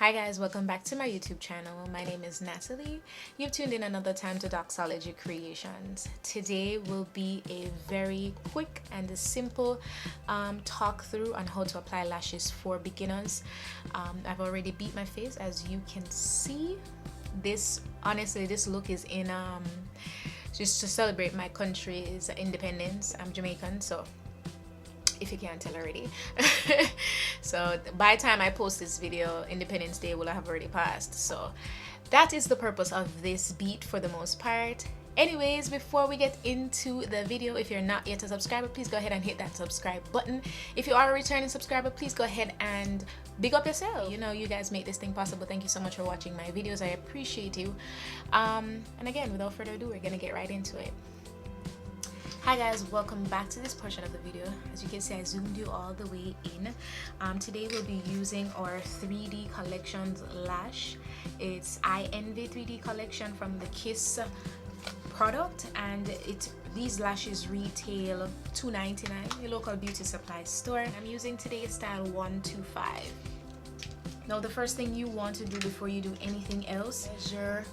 Hi guys, welcome back to my YouTube channel. My name is Natalie. You've tuned in another time to DoxologyCreations. Today will be a very quick and a simple talk through on how to apply lashes for beginners. I've already beat my face, as you can see. This look is in just to celebrate my country's independence. I'm Jamaican, so if you can't tell already. So by the time I post this video, Independence Day will have already passed. So that is the purpose of this beat for the most part. Anyways, before we get into the video, if you're not yet a subscriber, please go ahead and hit that subscribe button. If you are a returning subscriber, please go ahead and big up yourself. You know, you guys make this thing possible. Thank you so much for watching my videos. I appreciate you. And again, without further ado, we're gonna get right into it. Hi guys, welcome back to this portion of the video. As you can see, I zoomed you all the way in. Today we'll be using our 3D Collections lash. It's IENVY 3D collection from the Kiss product, and these lashes retail $2.99 your local beauty supply store. I'm using today's style 125. Now the first thing you want to do before you do anything else, measure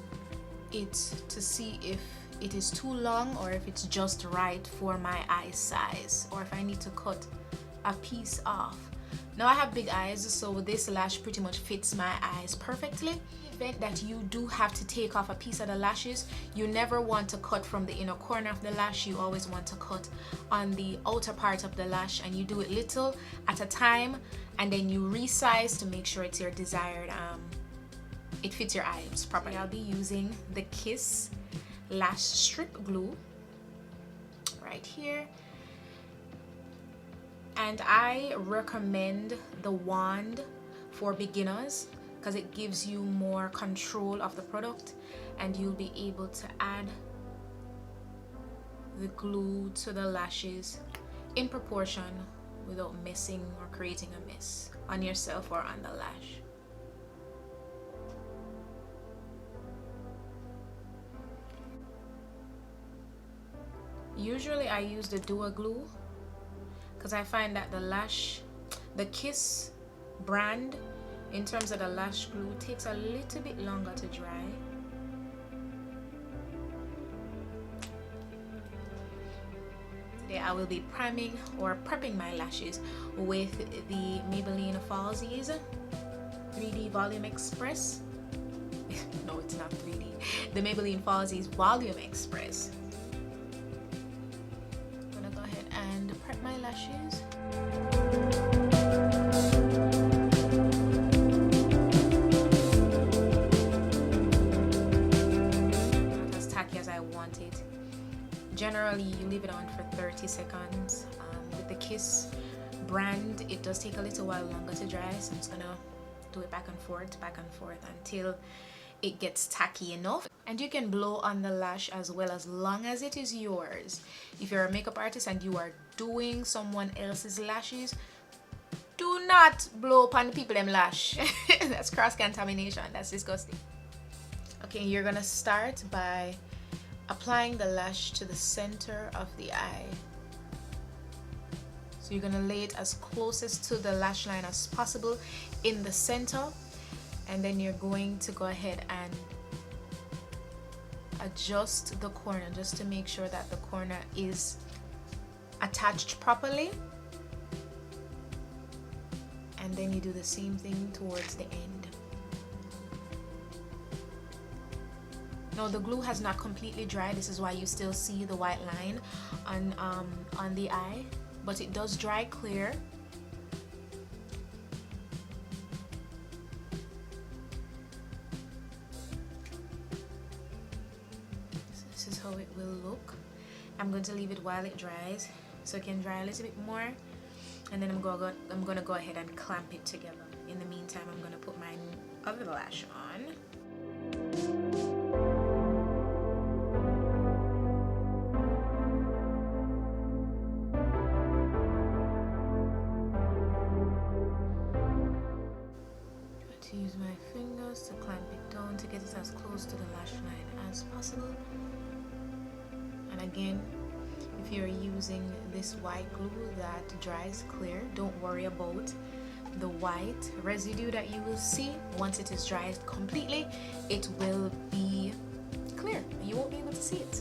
it to see if it is too long or if it's just right for my eye size, or if I need to cut a piece off. Now I have big eyes, so this lash pretty much fits my eyes perfectly. In the event that you do have to take off a piece of the lashes, you never want to cut from the inner corner of the lash. You always want to cut on the outer part of the lash, and you do it little at a time, and then you resize to make sure it's your desired it fits your eyes properly. I'll be using the Kiss lash strip glue right here, and I recommend the wand for beginners because it gives you more control of the product, and you'll be able to add the glue to the lashes in proportion without messing or creating a mess on yourself or on the lash. Usually I use the Duo glue because I find that the Kiss brand, in terms of the lash glue, takes a little bit longer to dry. Today I will be priming or prepping my lashes with the Maybelline Falsies 3D Volume Express. No, it's not 3D. The Maybelline Falsies Volume Express. And prep my lashes. Not as tacky as I want it. Generally, you leave it on for 30 seconds. With the Kiss brand, it does take a little while longer to dry, so I'm just gonna do it back and forth until it gets tacky enough. And you can blow on the lash as well, as long as it is yours. If you're a makeup artist and you are doing someone else's lashes, do not blow upon the people them lash. That's cross-contamination. That's disgusting. Okay, you're gonna start by applying the lash to the center of the eye. So you're gonna lay it as closest to the lash line as possible in the center, and then you're going to go ahead and adjust the corner just to make sure that the corner is attached properly, and then you do the same thing towards the end. Now the glue has not completely dried. This is why you still see the white line on the eye, but it does dry clear. This is how it will look. I'm going to leave it while it dries so it can dry a little bit more, and then I'm gonna go ahead and clamp it together. In the meantime, I'm gonna put my other lash on. To use my fingers to clamp it down to get it as close to the lash line as possible. And again, if you're using this white glue that dries clear, don't worry about the white residue that you will see, once it is dried completely, it will be clear. You won't be able to see it.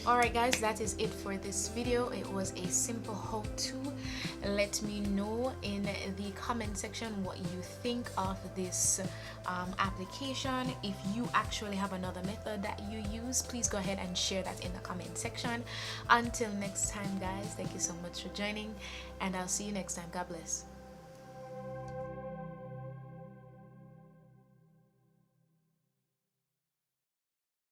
Alright guys, that is it for this video. It was a simple how-to. Let me know in the comment section what you think of this application. If you actually have another method that you use, please go ahead and share that in the comment section. Until next time guys, thank you so much for joining, and I'll see you next time. God bless.